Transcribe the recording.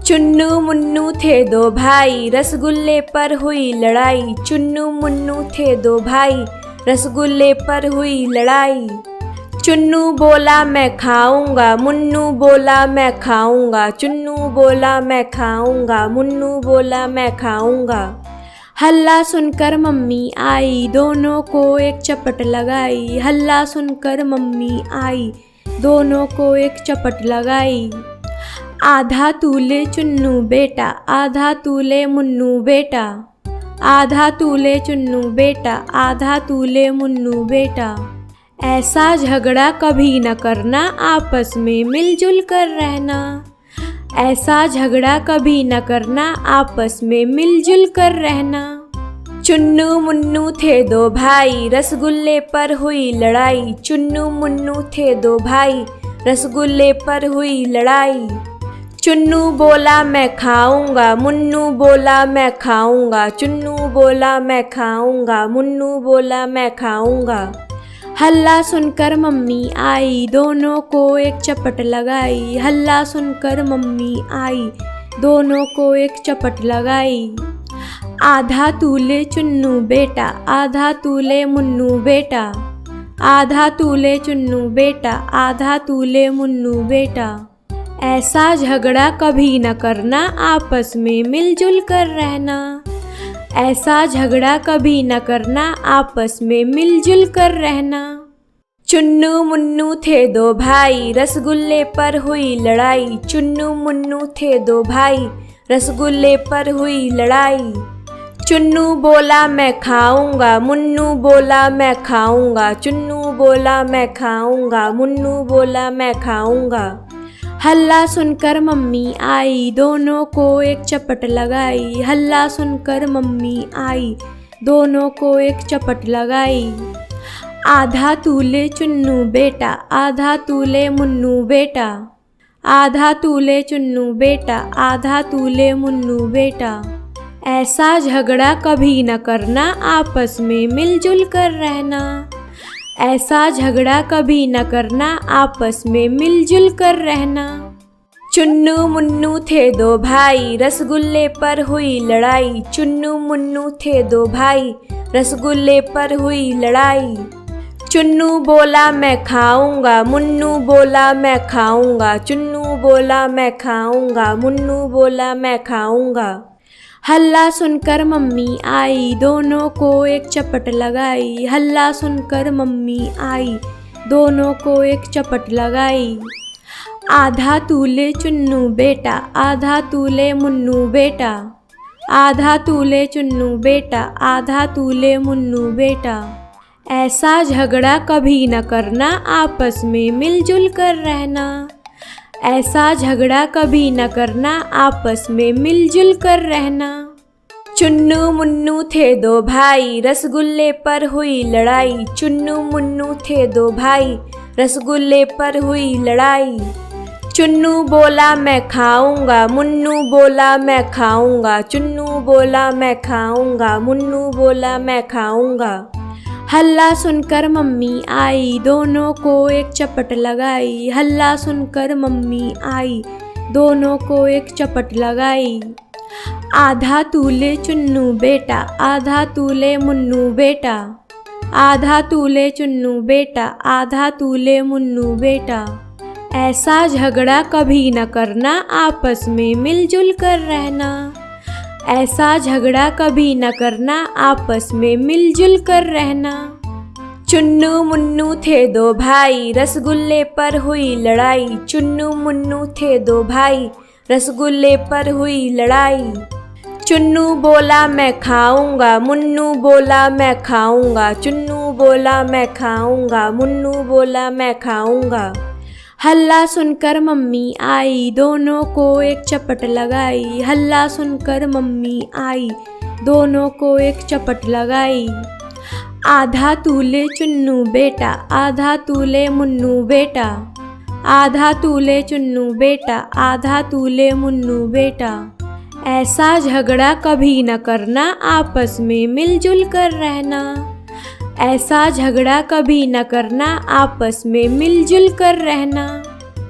चुन्नू मुन्नू थे दो भाई, रसगुल्ले पर हुई लड़ाई। चुन्नू मुन्नू थे दो भाई, रसगुल्ले पर हुई लड़ाई। चुन्नू बोला मैं खाऊंगा, मुन्नू बोला मैं खाऊंगा। चुन्नू बोला मैं खाऊंगा, मुन्नू बोला मैं खाऊंगा। हल्ला सुनकर मम्मी आई, दोनों को एक चपट लगाई। हल्ला सुनकर मम्मी आई, दोनों को एक चपट लगाई। आधा तूले चुन्नू बेटा, आधा तूले मुन्नू बेटा। आधा तूले चुन्नू बेटा, आधा तूले मुन्नू बेटा। ऐसा झगड़ा कभी न करना, आपस में मिलजुल कर रहना। ऐसा झगड़ा कभी न करना, आपस में मिलजुल कर रहना। चुन्नू मुन्नू थे दो भाई, रसगुल्ले पर हुई लड़ाई। चुन्नू मुन्नू थे दो भाई, रसगुल्ले पर हुई लड़ाई। चुन्नू बोला मैं खाऊंगा, मुन्नू बोला मैं खाऊंगा। चुन्नू बोला मैं खाऊंगा, मुन्नू बोला मैं खाऊंगा। हल्ला सुनकर मम्मी आई, दोनों को एक चपट लगाई। हल्ला सुनकर मम्मी आई, दोनों को एक चपट लगाई। आधा तूले चुन्नू बेटा, आधा तूले मुन्नू बेटा। आधा तूले चुन्नू बेटा, आधा तूले मुन्नू बेटा। ऐसा झगड़ा कभी न करना, आपस में मिलजुल कर रहना। ऐसा झगड़ा कभी न करना, आपस में मिलजुल कर रहना। चुन्नू मुन्नू थे दो भाई, रसगुल्ले पर हुई लड़ाई। चुन्नू मुन्नू थे दो भाई, रसगुल्ले पर हुई लड़ाई। चुन्नू बोला मैं खाऊंगा, मुन्नू बोला मैं खाऊंगा। चुन्नू बोला मैं खाऊंगा, मुन्नू बोला मैं खाऊंगा। हल्ला सुनकर मम्मी आई, दोनों को एक चपट लगाई। हल्ला सुनकर मम्मी आई, दोनों को एक चपट लगाई। आधा तूले चुन्नू बेटा, आधा तूले मुन्नू बेटा। आधा तूले चुन्नू बेटा, आधा तूले मुन्नू बेटा। ऐसा झगड़ा कभी न करना, आपस में मिलजुल कर रहना। ऐसा झगड़ा कभी न करना, आपस में मिलजुल कर रहना। चुन्नू मुन्नू थे दो भाई, रसगुल्ले पर हुई लड़ाई। चुन्नू मुन्नू थे दो भाई, रसगुल्ले पर हुई लड़ाई। चुन्नू बोला मैं खाऊंगा, मुन्नू बोला मैं खाऊंगा। चुन्नू बोला मैं खाऊंगा, मुन्नू बोला मैं खाऊंगा। हल्ला सुनकर मम्मी आई, दोनों को एक चपट लगाई। हल्ला सुनकर मम्मी आई, दोनों को एक चपट लगाई। आधा तूले चुन्नू बेटा, आधा तूले मुन्नू बेटा। आधा तूले चुन्नू बेटा, आधा तूले मुन्नू बेटा। ऐसा झगड़ा कभी न करना, आपस में मिलजुल कर रहना। ऐसा झगड़ा कभी न करना, आपस में मिलजुल कर रहना। चुन्नू मुन्नू थे दो भाई, रसगुल्ले पर हुई लड़ाई। चुन्नू मुन्नू थे दो भाई, रसगुल्ले पर हुई लड़ाई। चुन्नू बोला मैं खाऊंगा, मुन्नू बोला मैं खाऊंगा। चुन्नू बोला मैं खाऊंगा, मुन्नू बोला मैं खाऊंगा। हल्ला सुनकर मम्मी आई, दोनों को एक चपट लगाई। हल्ला सुनकर मम्मी आई, दोनों को एक चपट लगाई। आधा तूले चुन्नू बेटा, आधा तूले मुन्नू बेटा। आधा तूले चुन्नू बेटा, आधा तूले मुन्नू बेटा। ऐसा झगड़ा कभी न करना, आपस में मिलजुल कर रहना। ऐसा झगड़ा कभी न करना, आपस में मिलजुल कर रहना। चुन्नू मुन्नू थे दो भाई, रसगुल्ले पर हुई लड़ाई। चुन्नू मुन्नू थे दो भाई, रसगुल्ले पर हुई लड़ाई। चुन्नू बोला मैं खाऊंगा, मुन्नू बोला मैं खाऊंगा। चुन्नू बोला मैं खाऊंगा, मुन्नू बोला मैं खाऊंगा। हल्ला सुनकर मम्मी आई, दोनों को एक चपट लगाई। हल्ला सुनकर मम्मी आई, दोनों को एक चपट लगाई। आधा तूले चुन्नू बेटा, आधा तूले मुन्नू बेटा। आधा तूले चुन्नू बेटा, आधा तूले मुन्नू बेटा। ऐसा झगड़ा कभी न करना, आपस में मिलजुल कर रहना। ऐसा झगड़ा कभी न करना, आपस में मिलजुल कर रहना।